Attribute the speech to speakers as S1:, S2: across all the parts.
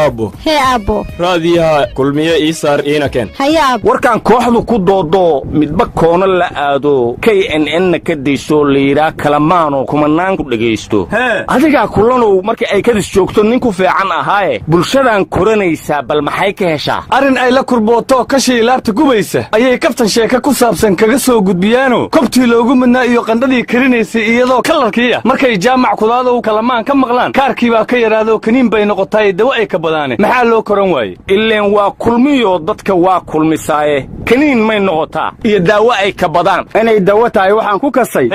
S1: أبو
S2: هي أبو
S1: راديها كل مية إيسار إينا كان
S2: هيا أبو
S3: warkaan kooxdu ku doodo midba koona la aado KNN ka diiso liira kalamaano kumanaan ku dhageysto adiga kulanow markii ay kadis joogto ninku fiican ahaaye bulshadan koranaysa bal maxay ka heshaa
S4: arin ay la kurbooto ka shiilaabta gubaysa ayay kaftan sheeka ku saabsan kaga soo gudbiyaano kobtii loogu midnaa iyo qandhadii karinaysay iyadoo kalarkiiya markay jaamac kudaado kalamaan ka maqlaan kaarkii baa ka yaraado kaniin bay noqotay dawo ay ka badaane maxaa loo koran waaye
S3: ileen waa kulmiyo dadka waa kulmisaaye kaniin may noqotaa iyo daawo ay ka badaan
S4: inay dawo tahay waxaan ku kasay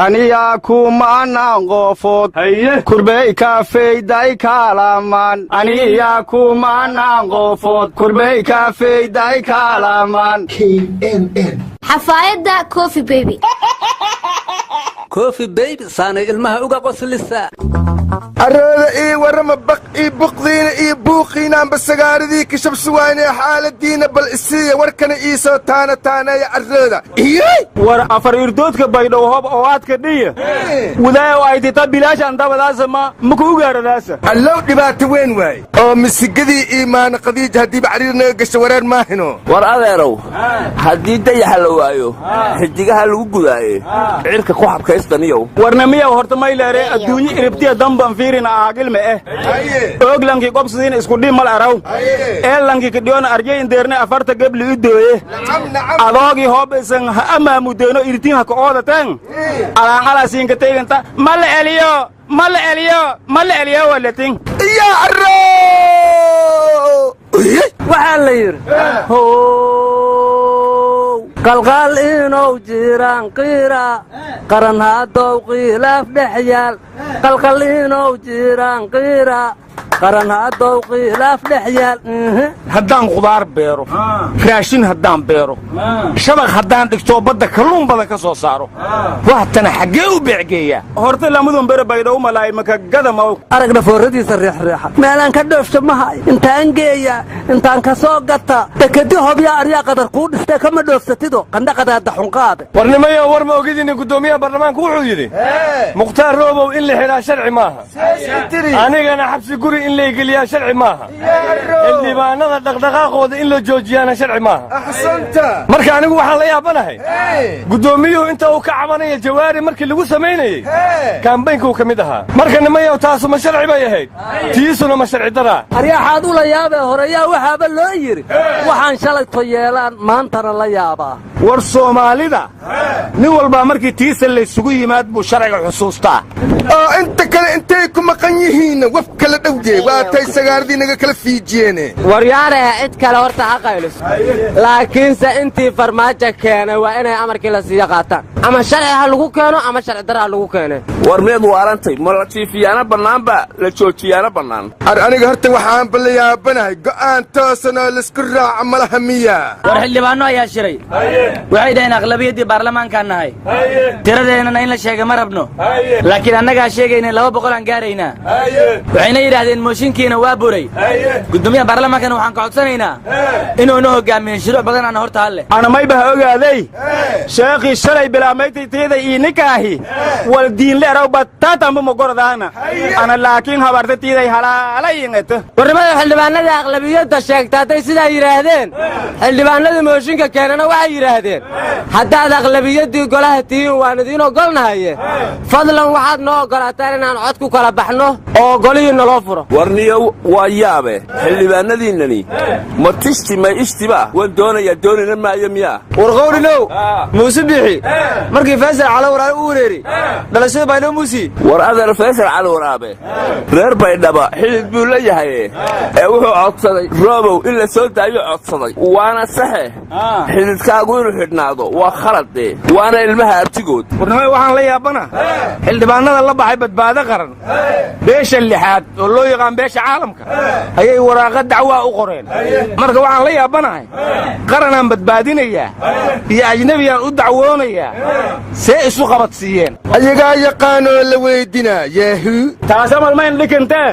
S4: aniyaa kumanaan qofood kurbey kaafeyday kaalamaan aniyaa kumanaan qofood kurbey kaafeyday kaalamaan
S5: KNN
S2: حفايدة كوفي بيبي
S6: كوفي بيبي صانع المها uga qoslisa
S7: arooda ii warama baq ii buqdiina ii buuqiina basagaaridii kishab suwaane xaaladiina bal isiya warkana ii soo taanaya arooda
S4: war afar irdoodka baydhow hob oo aadka dhiya wadaayo ay tita bilaash andabadaasa maku ugaaradaasa
S7: allow dhibaato weyn waaye oo misigadii iimaana qadiija haddii bacriirnaga gasho wareer maahino
S3: war adeerow haddii dayaxa la waayo xidigaha lagu gudaaye cirka ku xabkaystaniyow
S4: warnamiya horta mayleere adduunye iribtiya damban fiirina aagilme ooglankii qobsidiina isku dhimal araw eellankii kidhiyoona arjay indeerne afarta gebli u dooye adoogii hoob isan ha amaamudeeno irtiin ha ka oodateen alaanqalaasiinka teeganta ma la eliyo walatin
S7: yaa arro
S6: waxaa la yidhi qalqal inuu jiraan qiira qaran haddow qiilaaf dhex yaal qalqal inuu jiraan qiira qaran haddow qiilaaf dhex yaal
S3: haddaan qudaar beero raashin haddaan beero shabaq haddaan dhigto badda kalluun badan ka soo saaro waatana xaggee u beecgeeyaa
S4: horta lamadun bere baydhow malaay maka gadamaw
S6: aragna fooradiisa riixriixa meelaan ka dhoofsho mahay intaan geeya intaan ka soo gata dekadi hobyaa aryaa qadar kuu dhistee kama dhoofsatido qandhaqadaada xunqaade
S4: warnimayo war ma ogidini guddoomiyaha baarlamaanku wuxuu yidhi mukhtaar roobow in la xidhaa sharci maaha anigana xabsi guri in la igeliyaa sharci maaha xildhibaanada dhaqdhaqaaqooda in la joojiyaana sharci maaha marka anigu waxaan la yaabanahay guddoomiyuhu inta uu ka cabanaya jawaari markii lagu samaynayey kaambaynkuu ka mid ahaa marka nimayow taasu ma sharci bay ahayd tiisuna ma sharci daraa
S6: aryaxaad u la yaabee horeyaa waxaaba loo yidhi waxaan shalayto yeelaan maantana la yaabaa
S3: war soomaalida nin walbaa markii tiisa laysugu yimaad buu sharciga xusuustaa
S7: oo inta kale intay ku maqan yihiinna waf kala dhowdee waatay sagaaradii naga kala fiijiyeene
S8: waryaanaha cid kale horta ha qayliso laakiinse intii farmaajo keenay waa inay amarkii la siiyo qaataan ama sharci ha lagu keeno ama sharci dara ha lagu keene
S3: war meed waarantay ma la jiifiyaana bannaanba la joojiyaana bannaan
S7: aniga horta waxaanba la yaabanahay go'aan toosanoo laisku raaca malaha miya
S8: war xildhibaanno ayaa shiray waxay dhaheen aqlabiyaddii baarlamaankaan nahay tiradeennana in la sheega ma rabno laakiin annagaa sheegayna 200 aan gaaraynaa waxayna yidhaahdeen mooshinkiina waa buray gudoomiyaha baarlamaankana waxaan ka codsanaynaa inuuna hogaamiyo shuruuc badan aan horta halle
S4: ana mayba ogaaday sheekhi shalay bilaamaytayda ii nikaahi wal diin leerow bataatanba mogordaana ana laakiin habartayday halaalayingato
S8: warnimada xildhibaanada aqlabiyadda sheegta hadday sidaa yidhaahdeen xildhibaanada mooshinka keenana waxay yidhaahdeen haddaad aqlabiyaddii golaha tihiin waan idiin ogolnahaye fadlan waxaad noo ogolaataan inaan cod ku kala baxno oo golihii naloo furo
S3: warniyow waa yaabe xildhibaanadiinnani ma tishti may ishtiba waan doonina maayo miyaa
S4: warqowrinow muuse biixi markii faysal cali waraabe u wareeri dhalashada baydhabo muusi
S3: war adeer faysal cali waraabe reer baydhaba xidid buu la yahaye ee wuxuu codsaday roobow in la soo daayo codsaday waana saxe xididkaagu inuu xidhnaado waa khaladee waana ilmaha abtigood
S4: warnimada waxaan la yaabana xildhibaanada la baxay badbaado qaran beesha lixaad oo loo yaqaan beesha caalamka ayay waraaqa dacwaa u qoreen marka waxaan la yaabanahay qaranaan badbaadinayaa iyo ajnabiyaan u dacwoonayaa see isu qabadsiiyeen
S7: ayagaa yaqaanoo la weydinaa yaahu
S4: taasamal mayn dhikintee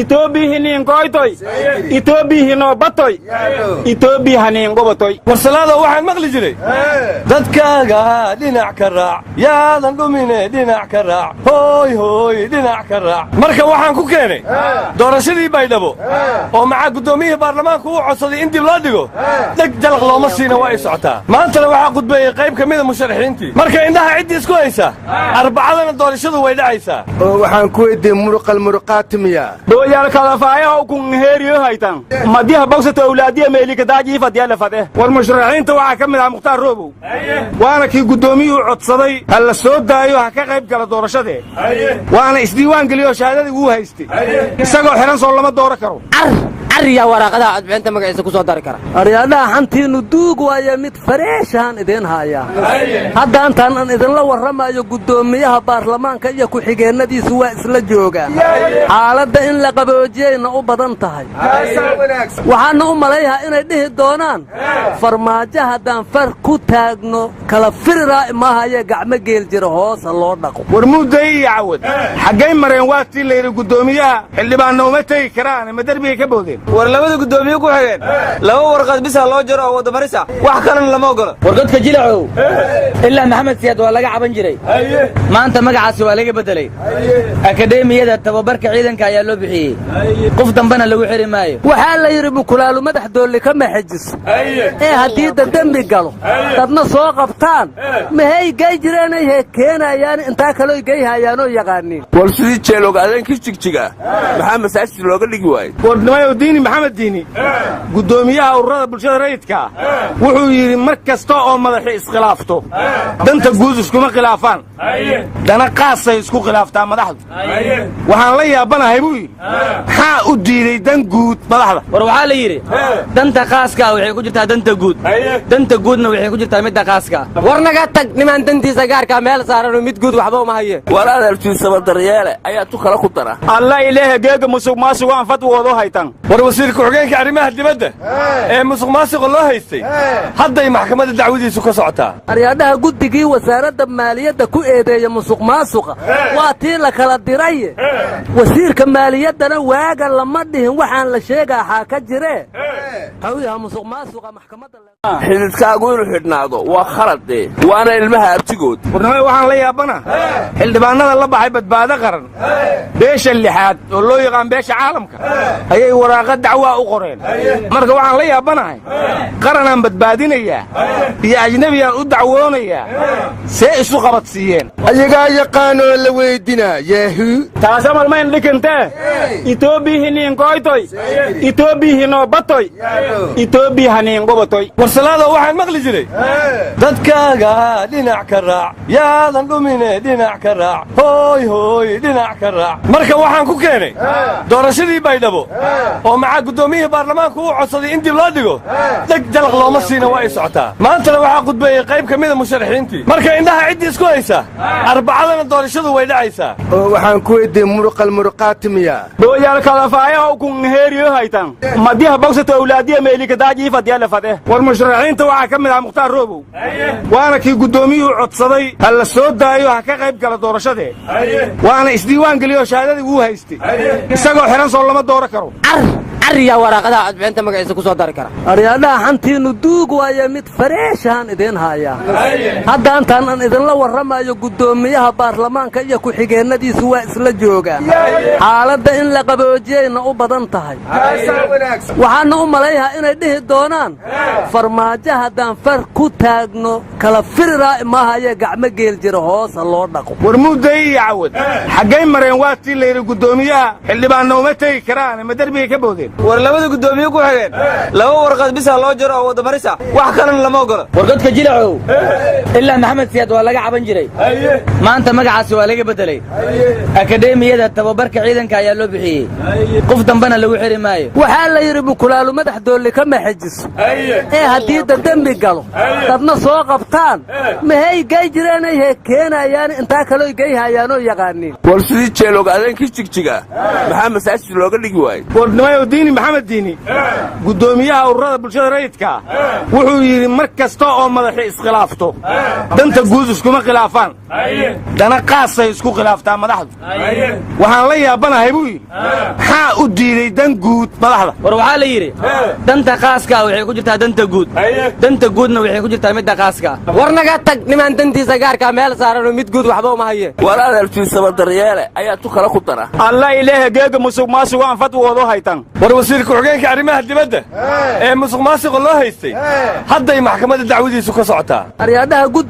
S4: itoobii hiniinkoytoy itoobii hinoobatoy itoobii haniingobotoy warsalaado waxaan maqli jiray jiray dadkaaga dhinac ka raac yaadan dhumine dhinac ka raac hooy hooy dhinac ka raac marka waxaan ku keenay doorashadii baydhabo oo maxaa guddoomiyihii baarlamaanku u codsaday in dib loo dhigo dheg jalaq looma siina waa ay socotaa maantana waxaa khudbeeyey qayb ka mida musharaxiintii marka indhaha ciddii isku haysa arbacadana doorashadu way dhacaysaa
S7: oo waxaan ku weydiiyey muruqal muruqaatimiya
S3: dooyaalkadafaayaha ukun heeriyo haytan madiha bawsata awlaadiya meelika daajiifadya lafade war musharaxiinta waxaa ka mid ah mukhtaar roobow waana kii guddoomiyuhu codsaday ha la soo daayo ha ka qayb gala doorashadee waana isdiiwaan geliyoo shahaadadii wuu haystay isagoo xidhan soo lama dooro karo
S6: ariyaa waraaqadaha codbixinta magaciisa ku soo dari kara aryaadhaha xantiinnu duug waaye mid fareeshaan idiin haayaa hadda intaan aan idinla warramayo guddoomiyaha baarlamaanka iyo ku-xigeennadiisu waa isla joogaan xaaladda in la qaboojiyayna u badan tahay waxaana u malayhaa inay dhihi doonaan farmaajo haddaan far ku taagno kala firiraa imahayee gacmo geel jira hoosa loo dhaqo
S3: war mudday iyo cawad xaggay mareen waa tii layidhi guddoomiyaha xildhibaanna uma tegi karaan ma derbigay ka boodeen
S8: war labada guddoomiye ku xigeen laba warqad bisa loo jaro oo wadamarisa wax kalena lama ogolo war dadka jilacow ilaa maxamed siyaad waa laga caban jiray maanta magacaasi waa laga bedelay akademiyada tababarka ciidanka ayaa loo bixiyey qof dambena lagu xiri maayo
S6: waxaa la yidhi mukulaalu madax doolli ka maxajiso ee haddii dadembi galo dadna soo qabtaan mahay gay jireenay keenayaan intaa kaloo geyhayaanoo yaqaaniin
S3: war sidii jeelog adeenkii jigjiga maxaa masaajid looga dhigi waayey diini maxamed diini guddoomiyaha ururada bulshada rayidkaa wuxuu yidhi mar kasta oo madaxi iskhilaafto danta guud iskuma khilaafaan dana qaasay isku khilaaftaa madaxdu waxaan la yaabanahay buu yidhi maxaa u diiday dan guud madaxda
S8: war waxaa la yidhi danta qaaskaa waxay ku jirtaa danta guud danta guudna waxay ku jirtaa midda qaaskaa
S6: war naga tag nimaan dantiisa gaarkaa meel saaranoo mid guud waxba uma haye
S3: war adeertiisaba daryeele ayaa tu kala ku dara alla ilaaha geega musuq maasuq aan fadwoodo haytan
S4: war wasiir ku-xigeenka arrimaha dibadda ee musuq maasuqa loo haystay hadday maxkamadda dacwadiisu ka socotaa
S6: aryaadhaha guddigii wasaaradda maaliyadda ku eedeeya musuq maasuqa waa tii la kala diraye wasiirka maaliyaddana waaga lama dhihin waxaan la sheegaa xaa ka jiree hawyaha musuq maasuqa maxkamadda
S3: xididkaagu inuu xidhnaado waa khaladee waana ilmaha abtigood warnimada waxaan la yaabana xildhibaanada la baxay badbaado qaran beesha lixaad oo loo yaqaan beesha caalamka ayay waraaqa dacwaa u qoreen marka waxaan la yaabanahay qaranaan badbaadinayaa iyo ajnebiyaan u dacwoonayaa see isu qabadsiiyeen
S7: ayagaa yaqaanoo la weydinaa yaahu
S3: taasamalmayn dhikintee itoobiihiniinkoytoy itoobiihinobatoy itoobiihaniingobatoy
S4: warsalaado waxaan maqli jiray dadkaaga dhinac ka raac yaadan dhumine dhinac ka raac hooy hooy dhinac ka raac marka waxaan ku keenay doorashadii baydhabo oo maxaa guddoomiyihii baarlamaanku u codsaday in dib loo dhigo dheg jalaq looma siina waa ay socotaa maantana waxaa khudbeeyey qayb ka mida musharaxiintii marka indhaha ciddii isku haysa arbacadana doorashadu way dhacaysaa
S7: oo waxaan ku weydiiyey muruqal muruqaatimiya
S3: dooyaalkadafaayaha ukun heeriyo haytan madiha bawsata awlaadiya meelika daajiifadya lafade war musharaxiinta waxaa ka mid ah mukhtaar roobow waana kii guddoomiyuhu codsaday ha la soo daayo ha ka qayb gala doorashadee waana isdiiwaan geliyoo shahaadadii wuu haystay isagoo xidhan soo lama dooro karo
S6: ariyaa waraaqadaha codbixinta magaciisa ku soo dari kara aryaadhaha xantiinnu duug waaye mid fareeshaan idiin haayaa hadda intaan aan idinla warramayo guddoomiyaha baarlamaanka iyo ku-xigeennadiisu waa isla joogaan xaaladda in la qaboojiyayna u badan tahay waxaana u malayhaa inay dhihi doonaan farmaajo haddaan far ku taagno kala firiraa imahayee gacmo geel jira hoosa loo dhaqo
S3: war mudday iyo cawad xaggay mareen waa tii layidhi guddoomiyaha xildhibaanna uma tegi karaan ma derbigay ka boodeen
S8: war labada guddoomiye ku xigeen laba warqad bisa loo jaro oo wadamarisa wax kalena lama ogolo war dadka jilacow ilaa maxamed siyaad waa laga caban jiray maanta magacaasi waa laga bedelay akademiyada tababarka ciidanka ayaa loo bixiyey qof dambena lagu xiri maayo
S6: waxaa la yidhi mukulaalu madax doolli ka maxajiso ee haddii dadembi galo dadna soo qabtaan mahay gay jireenay keenayaan intaa kaloo geyhayaanoo yaqaaniin
S3: war sidii jeelog adeenkii jigjiga maxaa masaajid looga dhigi waayey diini maxamed diini guddoomiyaha ururada bulshada rayidka wuxuu yidhi mar kasta oo madaxi iskhilaafto danta guud iskuma khilaafaan dana qaasay isku khilaaftaa madaxdu waxaan la yaabanahay buu yidhi maxaa u diiday dan guud madaxda
S8: war waxaa la yidhi danta khaaska waxay ku jirtaa danta guud danta guudna waxay ku jirtaa midda khaaska
S6: war naga tag nimaan dantiisa gaarkaa meel saaranoo mid guud waxba uma haye
S3: war adeertiisaba daryeele ayaa tu kala ku dara alla ilaaha geega musuq maasuq aan fadwoodo haytan
S4: war wasiirka xogeenka arrimaha dibadda ee musuq maasuqa loo haystay hadday maxkamadda dacwadiisu ka socotaa
S6: aryaadaha gud